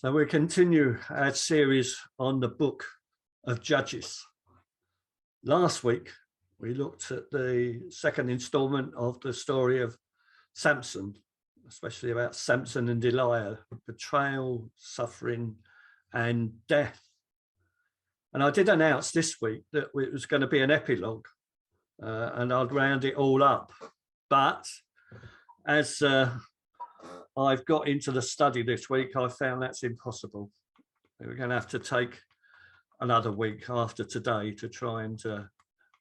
So we continue our series on the book of Judges. Last week, we looked at the second installment of the story of Samson, especially about Samson and Delilah, betrayal, suffering, and death. And I did announce this week that it was going to be an epilogue, and I'd round it all up. But as I've got into the study this week, I found that's impossible. We're going to have to take another week after today to try and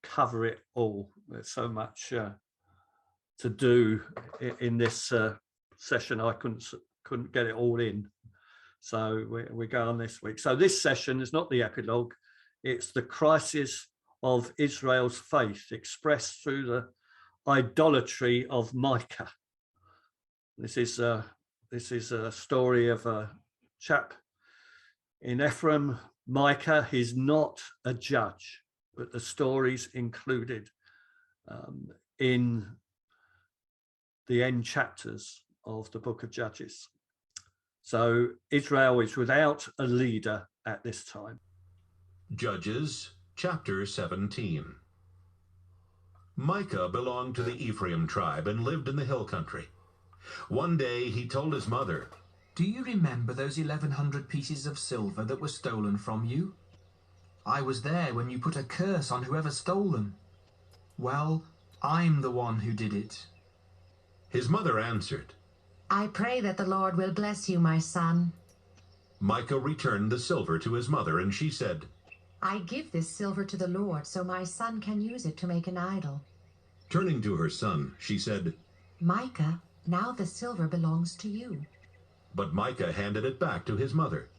cover it all. There's so much to do in this session. I couldn't get it all in. So we go on this week. So this session is not the epilogue. It's the crisis of Israel's faith expressed through the idolatry of Micah. This is a story of a chap in Ephraim. Micah. He's not a judge, but the story's included in the end chapters of the book of Judges. So Israel is without a leader at this time. Judges chapter 17. Micah belonged to the Ephraim tribe and lived in the hill country. One day he told his mother, "Do you remember those 1,100 pieces of silver that were stolen from you? I was there when you put a curse on whoever stole them. Well, I'm the one who did it." His mother answered, "I pray that the Lord will bless you, my son." Micah returned the silver to his mother, and she said, "I give this silver to the Lord so my son can use it to make an idol." Turning to her son, she said, "Micah, now the silver belongs to you." But Micah handed it back to his mother.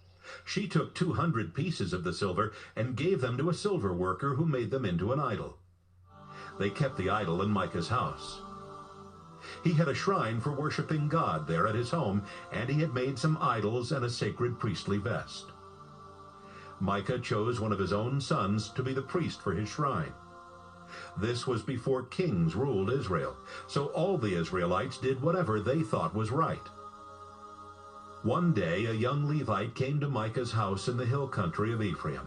She took 200 pieces of the silver and gave them to a silver worker who made them into an idol. They kept the idol in Micah's house. He had a shrine for worshiping God there at his home, and he had made some idols and a sacred priestly vest. Micah chose one of his own sons to be the priest for his shrine. This was before kings ruled Israel, so all the Israelites did whatever they thought was right. One day a young Levite came to Micah's house in the hill country of Ephraim.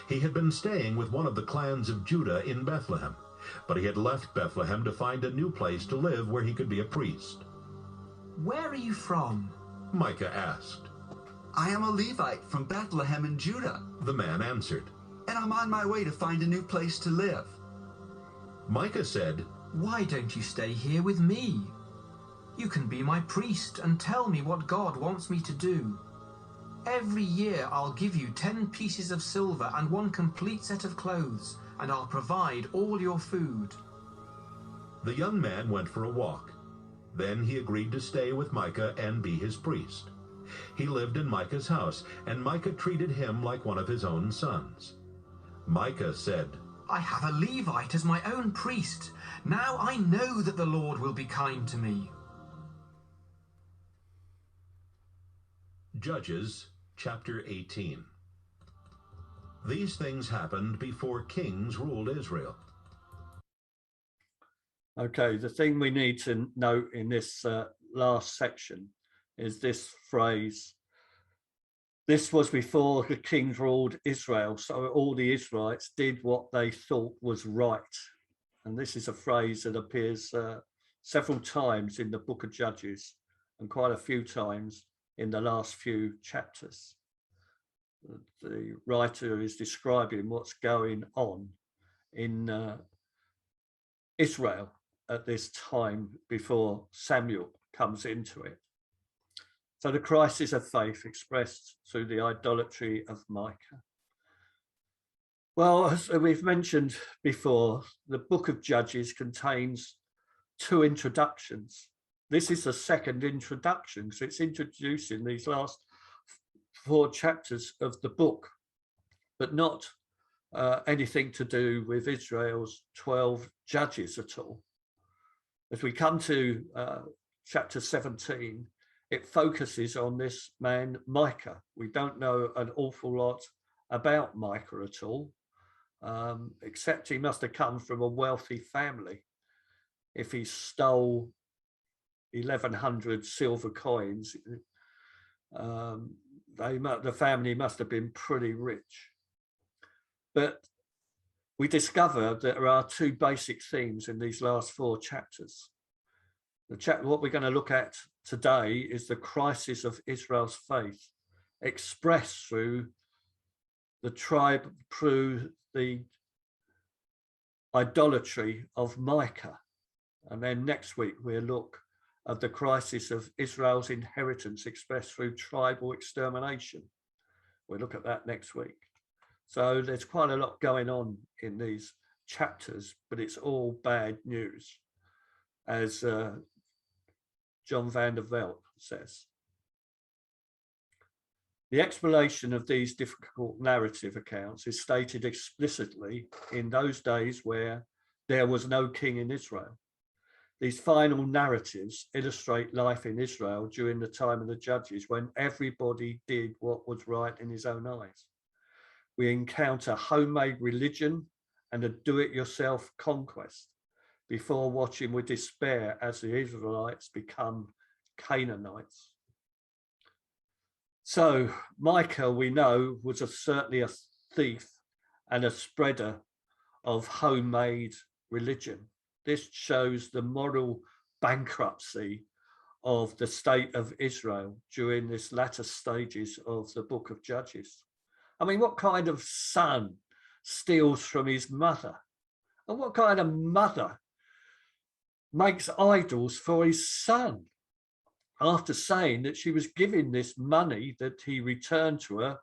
He had been staying with one of the clans of Judah in Bethlehem, but he had left Bethlehem to find a new place to live where he could be a priest. "Where are you from?" Micah asked. "I am a Levite from Bethlehem in Judah," The man answered. "and I'm on my way to find a new place to live." Micah said, "Why don't you stay here with me? You can be my priest and tell me what God wants me to do. Every year I'll give you 10 pieces of silver and 1 complete set of clothes, and I'll provide all your food." The young man went for a walk. Then he agreed to stay with Micah and be his priest. He lived in Micah's house, and Micah treated him like one of his own sons. Micah said, "I have a Levite as my own priest. Now I know that the Lord will be kind to me." Judges chapter 18. These things happened before kings ruled Israel. Okay, the thing we need to note in this last section is this phrase. This was before the kings ruled Israel, so all the Israelites did what they thought was right. And this is a phrase that appears several times in the book of Judges and quite a few times in the last few chapters. The writer is describing what's going on in Israel at this time before Samuel comes into it. So the crisis of faith expressed through the idolatry of Micah. Well, as we've mentioned before, the book of Judges contains 2 introductions. This is the second introduction, so it's introducing these last 4 chapters of the book, but not anything to do with Israel's 12 judges at all. As we come to chapter 17, it focuses on this man, Micah. We don't know an awful lot about Micah at all, except he must have come from a wealthy family. If he stole 1,100 silver coins, the family must have been pretty rich. But we discover that there are two basic themes in these last 4 chapters. What we're going to look at today is the crisis of Israel's faith, expressed through the idolatry of Micah. And then next week we'll look at the crisis of Israel's inheritance expressed through tribal extermination. We'll look at that next week. So there's quite a lot going on in these chapters, but it's all bad news, as John van der Velde says. The explanation of these difficult narrative accounts is stated explicitly in those days where there was no king in Israel. These final narratives illustrate life in Israel during the time of the judges, when everybody did what was right in his own eyes. We encounter homemade religion and a do-it-yourself conquest before watching with despair as the Israelites become Canaanites. So Micah, we know, was certainly a thief and a spreader of homemade religion. This shows the moral bankruptcy of the state of Israel during this latter stages of the book of Judges. I mean, what kind of son steals from his mother? And what kind of mother makes idols for his son after saying that she was giving this money that he returned to her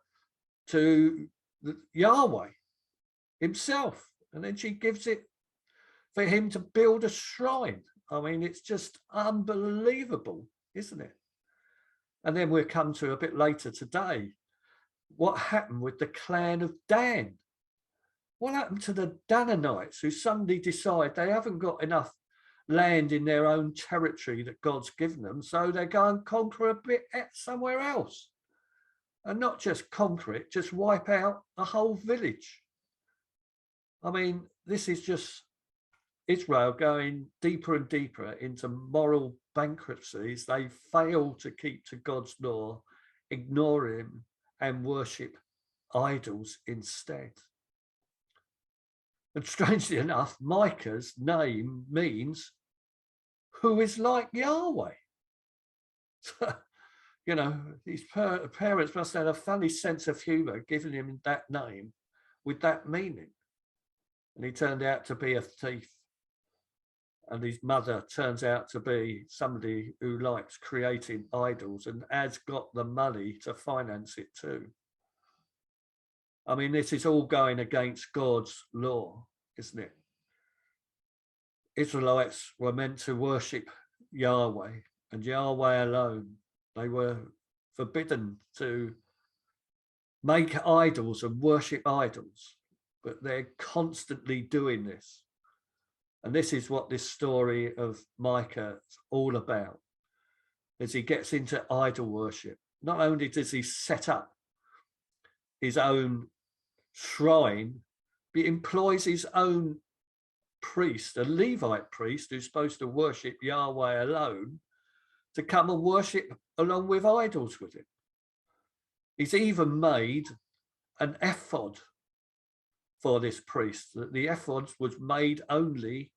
to Yahweh himself? And then she gives it for him to build a shrine. I mean, it's just unbelievable, isn't it? And then we'll come to a bit later today what happened with the clan of Dan. What happened to the Danites who suddenly decide they haven't got enough land in their own territory that God's given them, so they go and conquer a bit somewhere else, and not just conquer it, just wipe out a whole village. I mean, this is just Israel going deeper and deeper into moral bankruptcies. They fail to keep to God's law, ignore him, and worship idols instead. And strangely enough, Micah's name means who is like Yahweh. So, you know, his parents must have a funny sense of humor giving him that name with that meaning. And he turned out to be a thief. And his mother turns out to be somebody who likes creating idols and has got the money to finance it too. I mean, this is all going against God's law, isn't it? Israelites were meant to worship Yahweh and Yahweh alone. They were forbidden to make idols and worship idols, but they're constantly doing this. And this is what this story of Micah is all about. As he gets into idol worship, not only does he set up his own shrine, but he employs his own priest, a Levite priest who's supposed to worship Yahweh alone, to come and worship along with idols with him. He's even made an ephod for this priest. The ephod was made only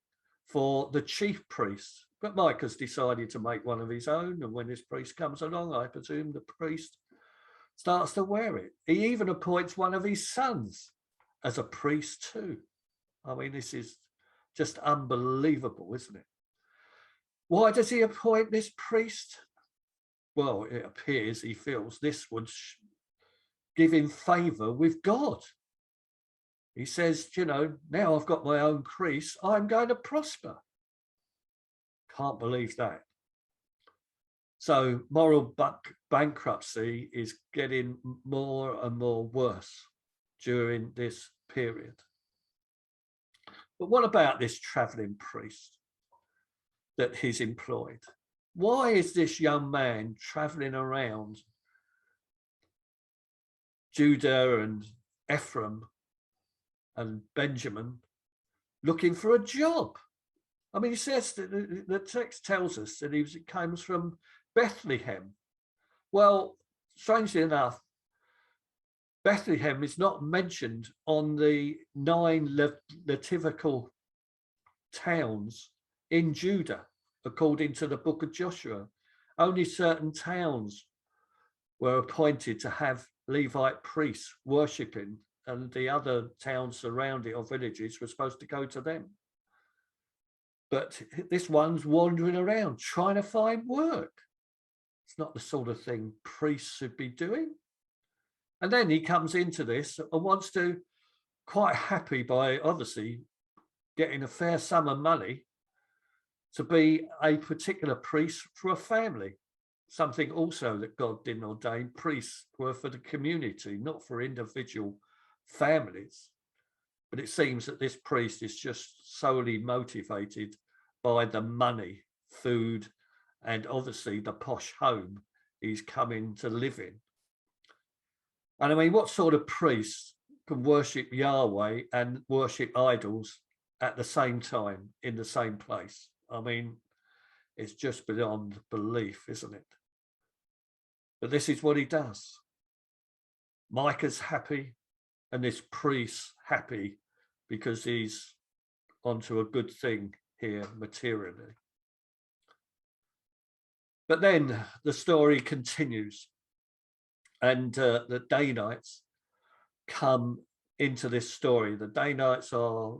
for the chief priest, but Micah's decided to make one of his own, and when this priest comes along, I presume the priest starts to wear it. He even appoints one of his sons as a priest too. I mean, this is just unbelievable, isn't it? Why does he appoint this priest? Well, it appears he feels this would give him favor with God. He says, you know, now I've got my own priest, I'm going to prosper. Can't believe that. So moral bankruptcy is getting more and more worse during this period. But what about this traveling priest that he's employed? Why is this young man traveling around Judah and Ephraim and Benjamin looking for a job? I mean, he says that the text tells us that he comes from Bethlehem. Well, strangely enough, Bethlehem is not mentioned on the 9 liturgical towns in Judah, according to the book of Joshua. Only certain towns were appointed to have Levite priests worshipping, and the other towns surrounding or villages were supposed to go to them. But this one's wandering around trying to find work. It's not the sort of thing priests should be doing. And then he comes into this and wants to, quite happy by obviously getting a fair sum of money, to be a particular priest for a family. Something also that God didn't ordain. Priests were for the community, not for individual families. But it seems that this priest is just solely motivated by the money, food, and obviously the posh home he's coming to live in. And I mean, what sort of priest can worship Yahweh and worship idols at the same time in the same place? I mean, it's just beyond belief, isn't it? But this is what he does. Micah's happy, and this priest's happy because he's onto a good thing here materially. But then the story continues, and the Danites come into this story. The Danites are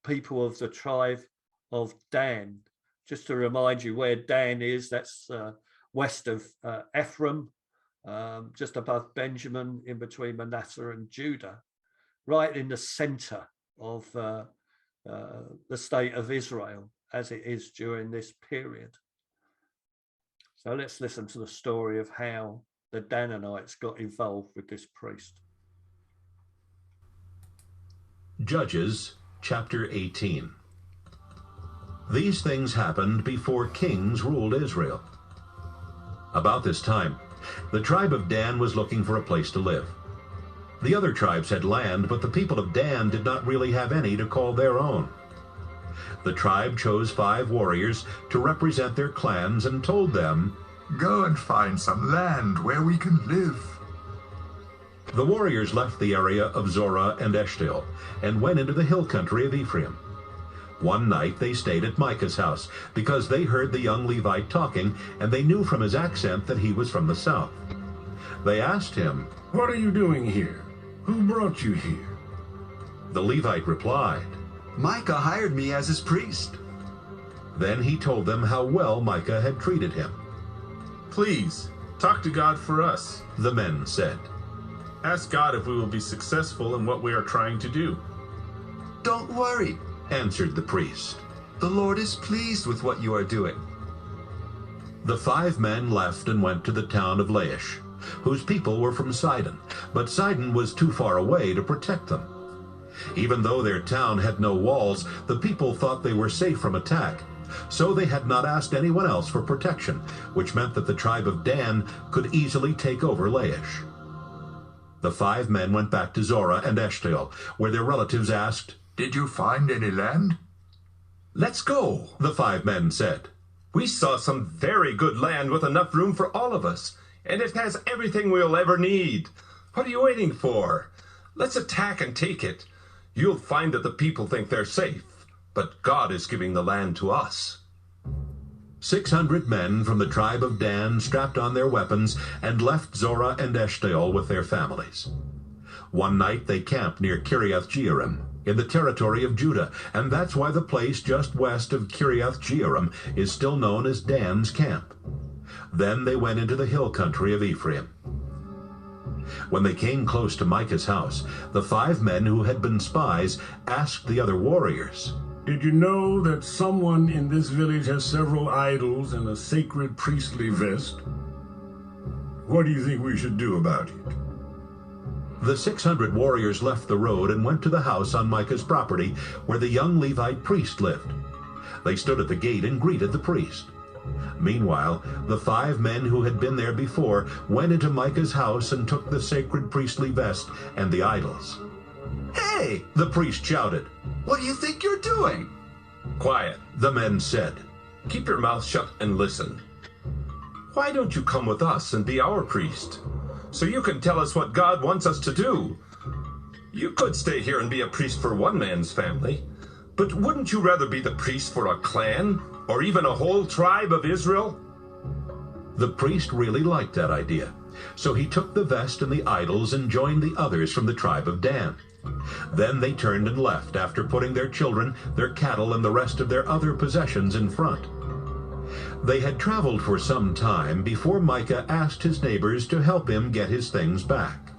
people of the tribe of Dan. Just to remind you where Dan is, that's west of Ephraim, just above Benjamin, in between Manasseh and Judah, right in the center of the state of Israel as it is during this period. So let's listen to the story of how the Danites got involved with this priest. Judges chapter 18. These things happened before kings ruled Israel. About this time, the tribe of Dan was looking for a place to live. The other tribes had land, but the people of Dan did not really have any to call their own. The tribe chose 5 warriors to represent their clans and told them, "Go and find some land where we can live." The warriors left the area of Zorah and Eshtaol and went into the hill country of Ephraim. One night they stayed at Micah's house because they heard the young Levite talking, and they knew from his accent that he was from the south. They asked him, "What are you doing here? Who brought you here?" The Levite replied, Micah hired me as his priest. Then he told them how well Micah had treated him. "Please, talk to God for us," The men said. "Ask God if we will be successful in what we are trying to do." "Don't worry," answered the priest. "the Lord is pleased with what you are doing." The 5 men left and went to the town of Laish, whose people were from Sidon, but Sidon was too far away to protect them. Even though their town had no walls, the people thought they were safe from attack, so they had not asked anyone else for protection, which meant that the tribe of Dan could easily take over Laish. The 5 men went back to Zorah and Eshtaol, where their relatives asked, "Did you find any land?" "Let's go," the 5 men said. "We saw some very good land with enough room for all of us, and it has everything we'll ever need. What are you waiting for? Let's attack and take it. You'll find that the people think they're safe, but God is giving the land to us." 600 men from the tribe of Dan strapped on their weapons and left Zorah and Eshtaol with their families. One night they camped near Kiriath Jearim in the territory of Judah, and that's why the place just west of Kiriath Jearim is still known as Dan's camp. Then they went into the hill country of Ephraim. When they came close to Micah's house, the 5 men who had been spies asked the other warriors, "Did you know that someone in this village has several idols and a sacred priestly vest? What do you think we should do about it?" The 600 warriors left the road and went to the house on Micah's property where the young Levite priest lived. They stood at the gate and greeted the priest. Meanwhile, the 5 men who had been there before went into Micah's house and took the sacred priestly vest and the idols. "Hey, The priest shouted. what do you think you're doing?" "Quiet. The men said, Keep your mouth shut and listen. Why don't you come with us and be our priest? so you can tell us what God wants us to do. You could stay here and be a priest for one man's family, but wouldn't you rather be the priest for a clan, or even a whole tribe of Israel? The priest really liked that idea, so he took the vest and the idols and joined the others from the tribe of Dan. Then they turned and left after putting their children, their cattle, and the rest of their other possessions in front. They had traveled for some time before Micah asked his neighbors to help him get his things back.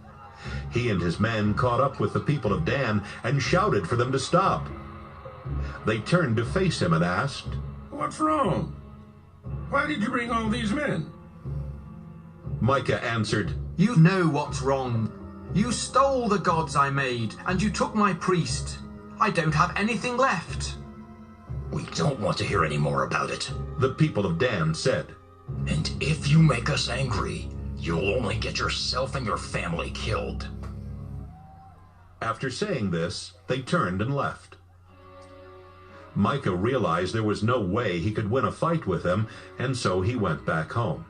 He and his men caught up with the people of Dan and shouted for them to stop. They turned to face him and asked, What's wrong? Why did you bring all these men? Micah answered, You know what's wrong. You stole the gods I made, and you took my priest. I don't have anything left. We don't want to hear any more about it. The people of Dan said, And if you make us angry, you'll only get yourself and your family killed. After saying this, they turned and left. Micah realized there was no way he could win a fight with them, and so he went back home.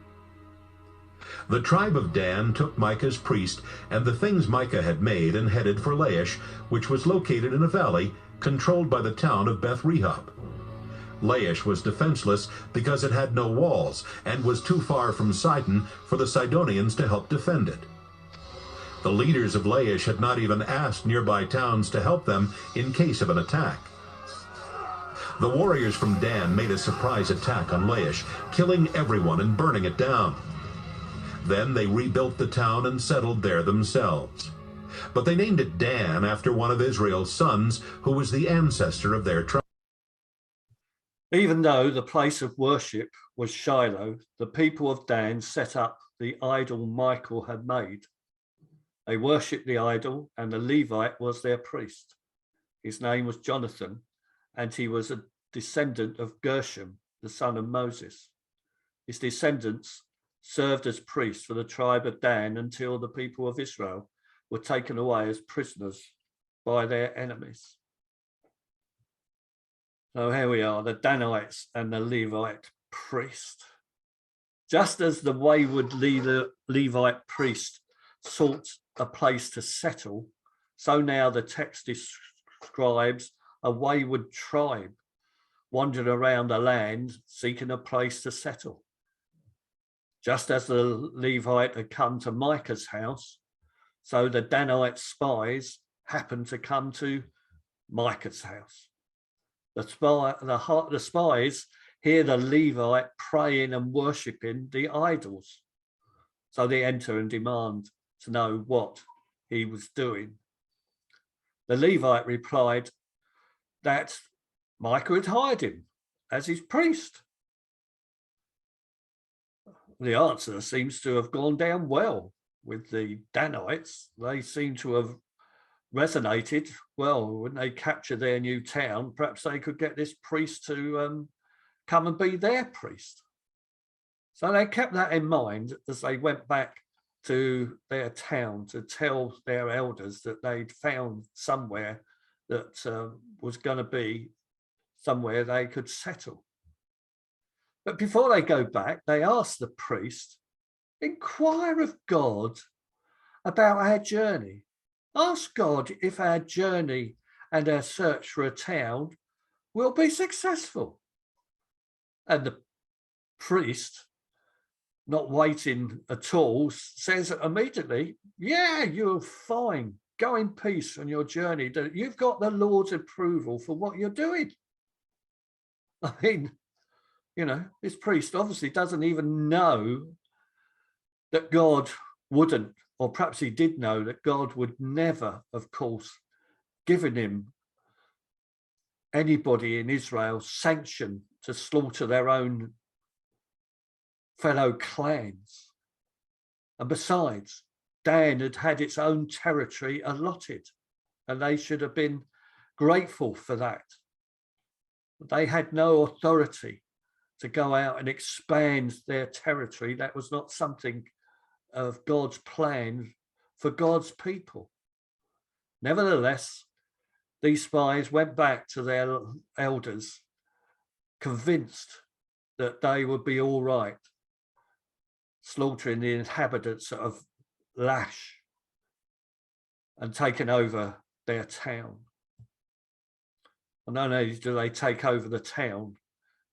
The tribe of Dan took Micah's priest and the things Micah had made and headed for Laish, which was located in a valley controlled by the town of Beth Rehob. Laish was defenseless because it had no walls and was too far from Sidon for the Sidonians to help defend it. The leaders of Laish had not even asked nearby towns to help them in case of an attack. The warriors from Dan made a surprise attack on Laish, killing everyone and burning it down. Then they rebuilt the town and settled there themselves. But they named it Dan after one of Israel's sons, who was the ancestor of their tribe. Even though the place of worship was Shiloh, the people of Dan set up the idol Michael had made. They worshipped the idol, and the Levite was their priest. His name was Jonathan, and he was a descendant of Gershom, the son of Moses. His descendants served as priests for the tribe of Dan until the people of Israel were taken away as prisoners by their enemies. So here we are, the Danites and the Levite priest. Just as the wayward Levite priest sought a place to settle, so now the text describes a wayward tribe wandering around the land seeking a place to settle. Just as the Levite had come to Micah's house, so the Danite spies happened to come to Micah's house. The spies hear the Levite praying and worshipping the idols. So they enter and demand to know what he was doing. The Levite replied that Micah had hired him as his priest. The answer seems to have gone down well with the Danites. They seem to have resonated well when they capture their new town. Perhaps they could get this priest to come and be their priest. So they kept that in mind as they went back to their town to tell their elders that they'd found somewhere that was going to be somewhere they could settle. But before they go back, they ask the priest, inquire of God about our journey. Ask God if our journey and our search for a town will be successful. And the priest, not waiting at all, says immediately, yeah, you're fine. Go in peace on your journey. You've got the Lord's approval for what you're doing. I mean, you know, this priest obviously doesn't even know that God wouldn't, or perhaps he did know that God would never, of course, given him anybody in Israel sanction to slaughter their own fellow clans. And besides, Dan had had its own territory allotted, and they should have been grateful for that. They had no authority to go out and expand their territory. That was not something of God's plan for God's people. Nevertheless, these spies went back to their elders, convinced that they would be all right, slaughtering the inhabitants of Lash and taken over their town. And not only do they take over the town,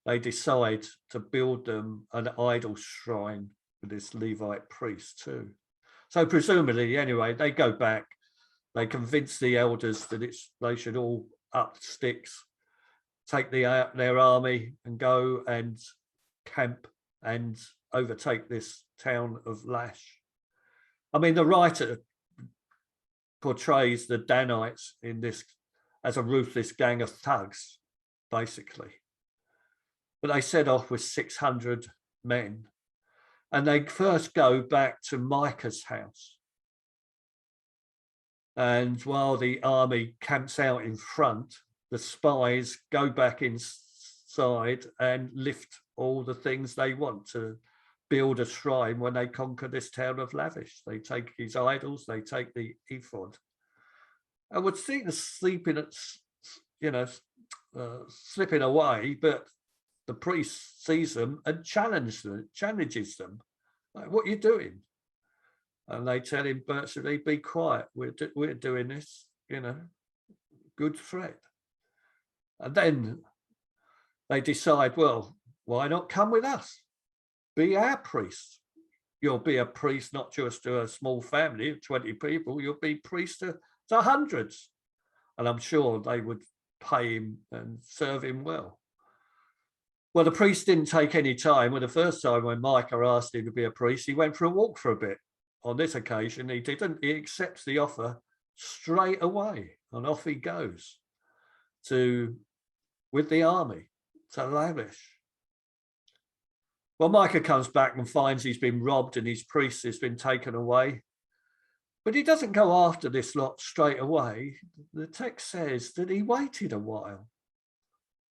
they decide to build them an idol shrine for this Levite priest too. So presumably, anyway, they go back, they convince the elders that they should all up sticks, take their army and go and camp and overtake this town of Lash. I mean, the writer portrays the Danites in this as a ruthless gang of thugs, basically. But they set off with 600 men. And they first go back to Micah's house. And while the army camps out in front, the spies go back inside and lift all the things they want to build a shrine when they conquer this town of Lavish. They take his idols, they take the ephod. I would see the sleeping, slipping away, but the priest sees them and challenges them. Like, what are you doing? And they tell him virtually, be quiet. We're doing this, good threat. And then they decide, well, why not come with us? Be our priest. You'll be a priest, not just to a small family of 20 people. You'll be priest to hundreds. And I'm sure they would pay him and serve him well. Well, the priest didn't take any time. Well, the first time when Micah asked him to be a priest, he went for a walk for a bit. On this occasion, he didn't. He accepts the offer straight away, and off he goes with the army to Lavish. Well, Micah comes back and finds he's been robbed and his priest has been taken away. But he doesn't go after this lot straight away. The text says that he waited a while.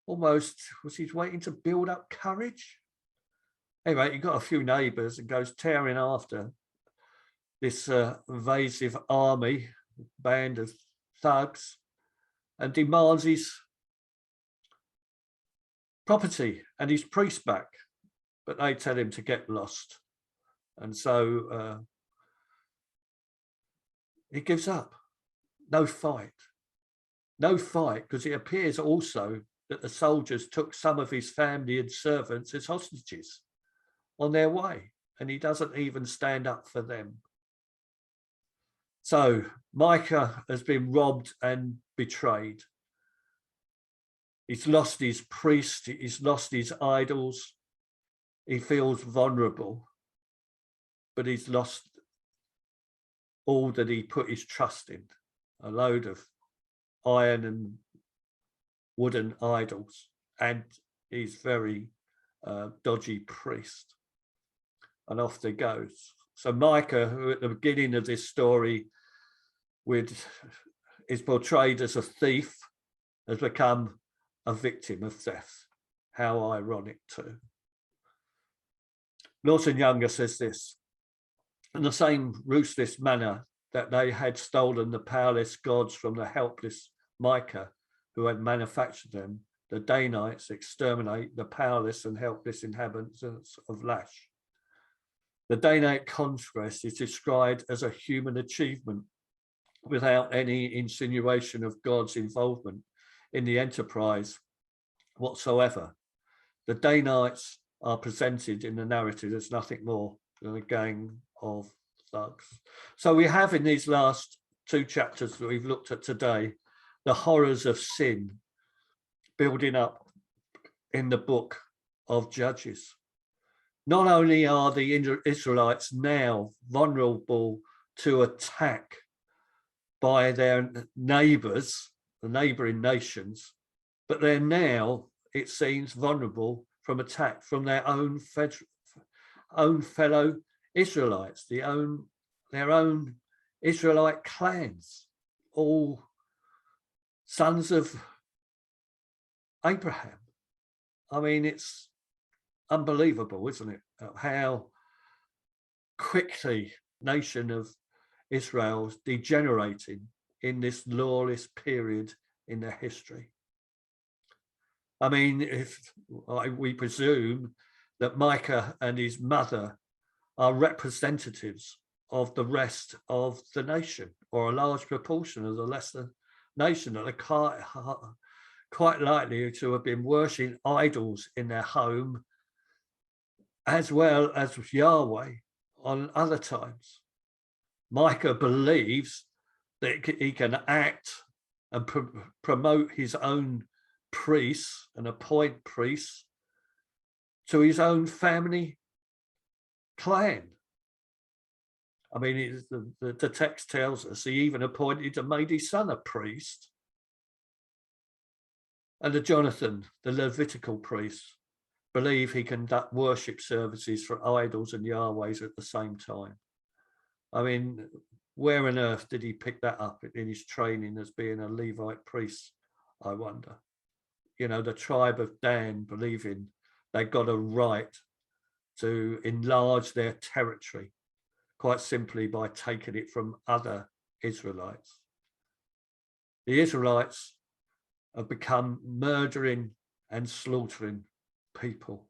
Almost, was he waiting to build up courage? Anyway, he got a few neighbours and goes tearing after this invasive army, band of thugs, and demands his property and his priest back. But they tell him to get lost. And so he gives up. No fight, because it appears also that the soldiers took some of his family and servants as hostages on their way, and he doesn't even stand up for them. So Micah has been robbed and betrayed. He's lost his priest, he's lost his idols. He feels vulnerable, but he's lost all that he put his trust in, a load of iron and wooden idols, and his very dodgy priest. And off they goes. So Micah, who at the beginning of this story is portrayed as a thief, has become a victim of theft. How ironic too. Lawson Younger says this: in the same ruthless manner that they had stolen the powerless gods from the helpless Micah who had manufactured them, the Danites exterminate the powerless and helpless inhabitants of Lash. The Danite conquest is described as a human achievement without any insinuation of God's involvement in the enterprise whatsoever. The Danites are presented in the narrative as nothing more than a gang of thugs. So we have in these last two chapters that we've looked at today, the horrors of sin building up in the book of Judges. Not only are the Israelites now vulnerable to attack by their neighbours, the neighbouring nations, but they're now, it seems, vulnerable from attack from their own fellow Israelites, their own Israelite clans, all sons of Abraham. I mean, it's unbelievable, isn't it? How quickly the nation of Israel is degenerating in this lawless period in their history. I mean, if we presume that Micah and his mother are representatives of the rest of the nation, or a large proportion of the lesser nation, that are quite likely to have been worshipping idols in their home as well as Yahweh on other times. Micah believes that he can act and promote his own priests and appoint priests to his own family clan. I mean, the text tells us he even appointed and made his son a priest. And the Jonathan, the Levitical priest, believe he conduct worship services for idols and Yahwehs at the same time. I mean, where on earth did he pick that up in his training as being a Levite priest, I wonder? You know, the tribe of Dan believing they got a right to enlarge their territory, quite simply by taking it from other Israelites. The Israelites have become murdering and slaughtering people.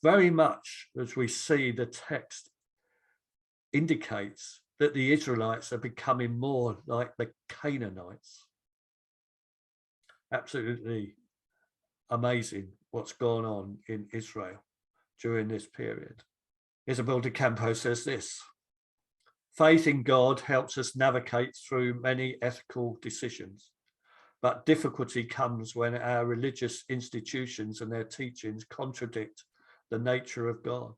Very much as we see the text indicates that the Israelites are becoming more like the Canaanites. Absolutely amazing what's gone on in Israel during this period. Isabel de Campo says this: faith in God helps us navigate through many ethical decisions, but difficulty comes when our religious institutions and their teachings contradict the nature of God.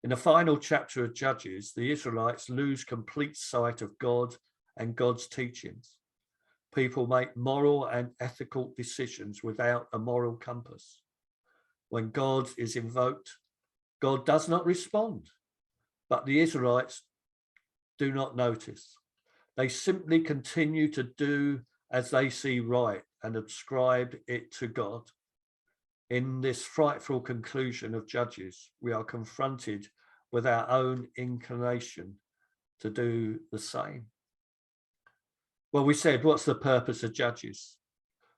In the final chapter of Judges, the Israelites lose complete sight of God and God's teachings. People make moral and ethical decisions without a moral compass. When God is invoked, God does not respond, but the Israelites do not notice. They simply continue to do as they see right and ascribe it to God. In this frightful conclusion of Judges, we are confronted with our own inclination to do the same. Well, we said, what's the purpose of Judges?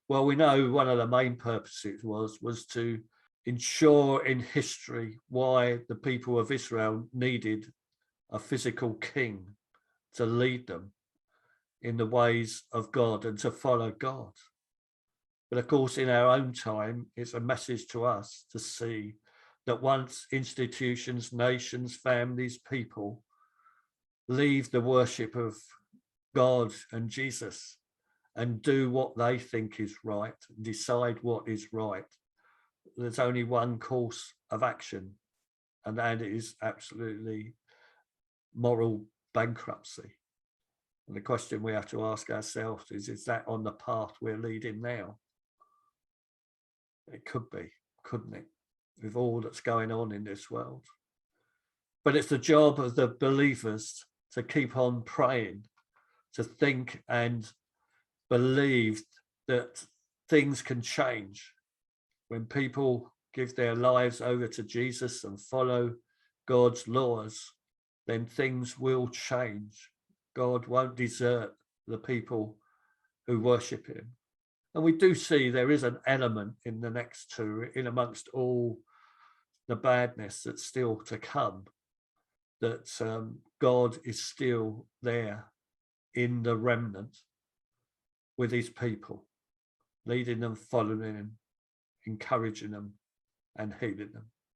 Well, we know one of the main purposes was to ensure in history why the people of Israel needed a physical king to lead them in the ways of God and to follow God. But of course, in our own time, it's a message to us to see that once institutions, nations, families, people leave the worship of God and Jesus and do what they think is right, decide what is right, there's only one course of action, and that is absolutely moral bankruptcy. And the question we have to ask ourselves is that on the path we're leading now? It could be, couldn't it, with all that's going on in this world? But it's the job of the believers to keep on praying, to think and believe that things can change. When people give their lives over to Jesus and follow God's laws, then things will change. God won't desert the people who worship him. And we do see there is an element in the next two, in amongst all the badness that's still to come, that God is still there in the remnant with his people, leading them, following them, encouraging them and healing them.